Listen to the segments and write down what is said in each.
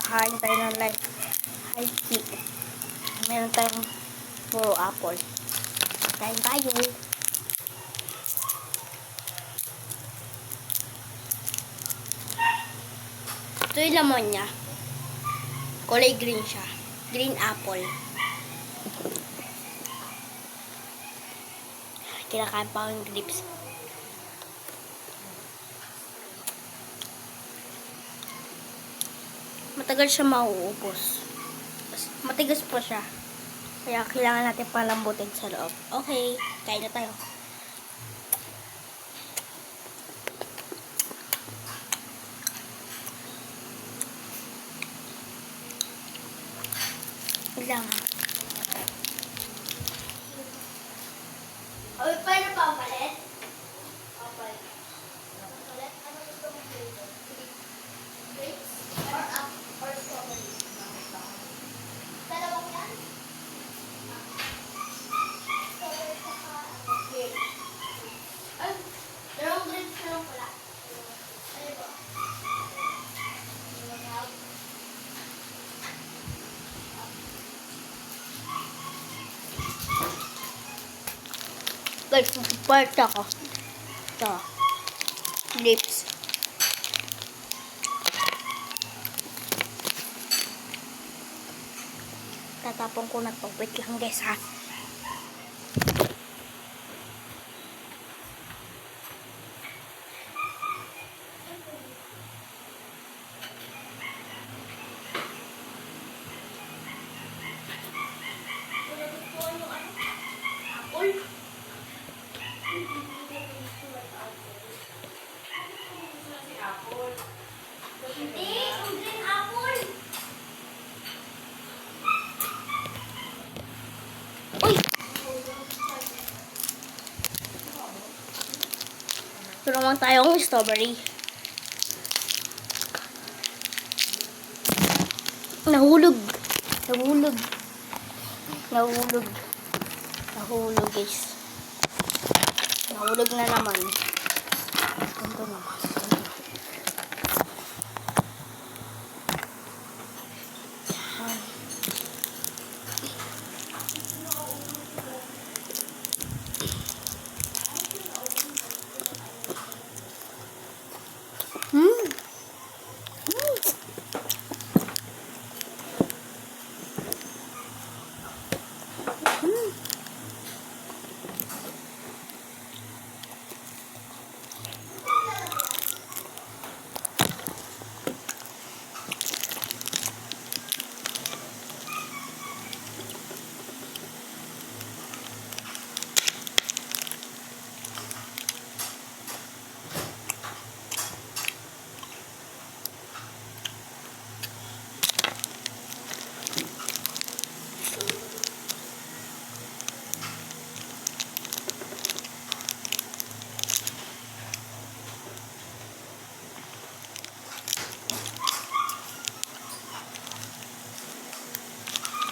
Kain tayo ng life. High tea. Meron tayong puro apple. Kain tayo. Ito yung lamon niya. Kulay green siya. Green apple. Kinakain pa yung grapes. Matagal siya mauubos. Matigas po siya. Kaya kailangan natin palambutin sa loob. Okay, kain na tayo. Kailangan. Ay, paano pa umalit? Umalit. Ano gusto mong flavor? Grapes? Or up? Or strawberry? Dalawang yan? Strawberry saka grape. Ay, dalawang grapes na lang pala. Ano ba? Guys, support ako. Ito. Lips. Tatapon ko na to. Wait lang guys ha. Hindi, yung green apple. Uy! Ito naman tayong strawberry. Nahulog. Nahulog. Nahulog. Nahulog guys. Nahulog na naman. Ganito naman.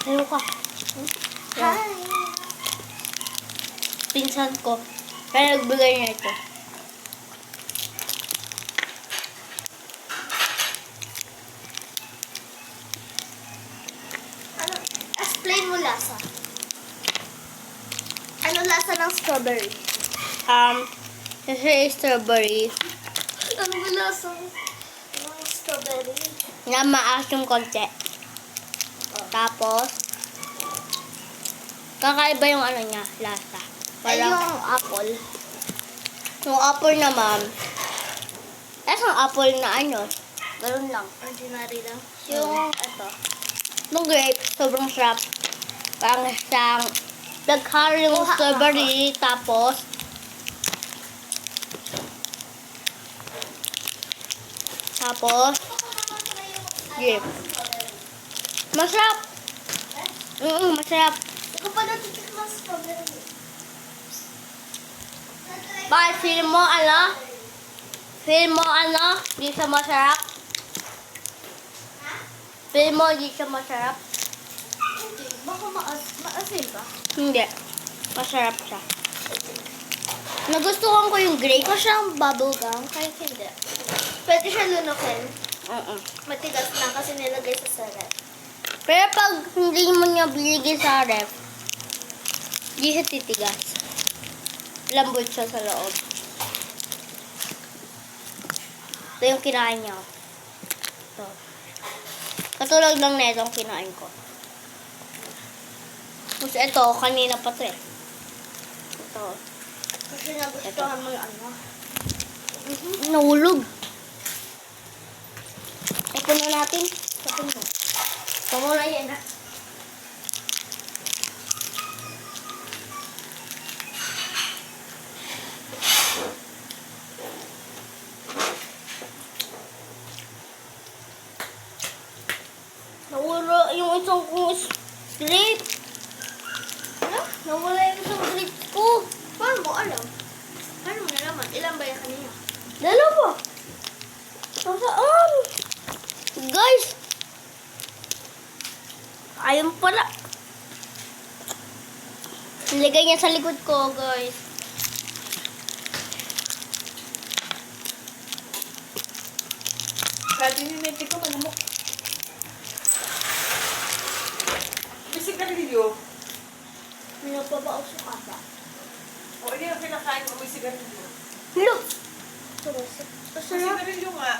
Ano ka? Hi! Pinsan ko. Kaya nagbigay niya ito. Ano? Explain mo lasa. Ano lasa ng strawberry? Kasi strawberry Ano ba lasa ng strawberry? na maasim konti. Tapos, kakaiba yung ano niya, lasa. Ay, yung apple. Yung apple naman, isang apple na ano, ganun lang. Ordinary lang. Yung, yung grape, sobrang sarap. Parang isang, naghalo yung Kuha, strawberry, tapos, grape. Masarap! Masarap. Ikaw pa natitikman strawberry. Bakit feel mo ano? Feel mo ano? Di siya masarap? Feel mo di siya masarap? Hindi. Baka maasin ba? Hindi. Masarap siya. Nagustuhan ko yung grape. Ikaw siyang bubblegum. Kahit hindi. Pwede siya lunukin. Matigas na kasi nilagay sa ref. Pero pag hindi mo niya binigay sa ref, hindi siya titigas. Lambot siya sa loob. Ito yung kinain niya. Ito. Katulad lang na itong kinain ko. Tapos ito, kanina pa ito eh. Ito. Kasi nagustuhan mo yung ano. Nahulog. Ito na natin. Ito mo. Ito mo na yan ha. Nawala yung isang kong slip. Ano? Nawala yung isang slip ko. Paano mo alam? Paano mo nalaman? Ilan ba yung kanina? Dalawa. Nasaan? Guys. Ayun pala. Nilagay niya sa likod ko, guys. Dati yung mente ko, manamok. Kasi sigarilyo. Pinapabaos sa kaba. O, hindi na pinakain mo, may sigarilyo. Look. May sigarilyo nga.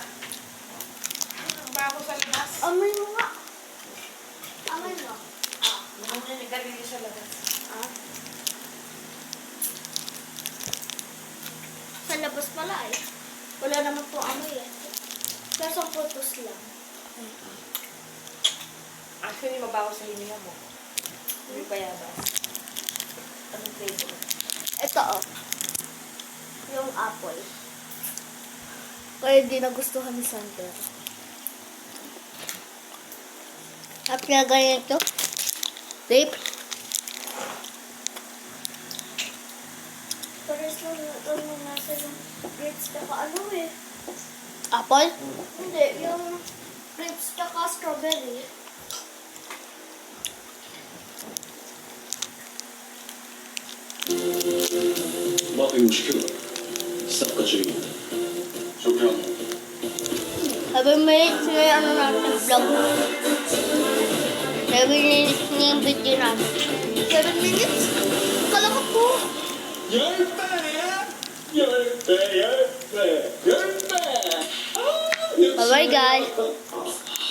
Ang bago sa labas. Amoy mo nga. Amoy mo. Naman yung sigarilyo sa labas. Ah. Sa labas pala eh. Wala naman po amoy eh. Kaso photos lang. Actually, mabaho sa hininga mo. Hindi pa yabas. Anong flavor? Ito oh. Yung apple. Kaya hindi nagustuhan ni Sander. At kaya ganyan ito. Grape. Pares lang yung nasa yung grapes tsaka ano eh. Apple? Hindi, yung grapes tsaka strawberry. باقي مشكلة الصفقة جيدة شكرا Sabi minutes na yung ano natin vlog. 7 minutes na yung video natin. 7 minutes? Kala ko po. You're bad! You're bad! You're bad! You're bad! Bye-bye guys.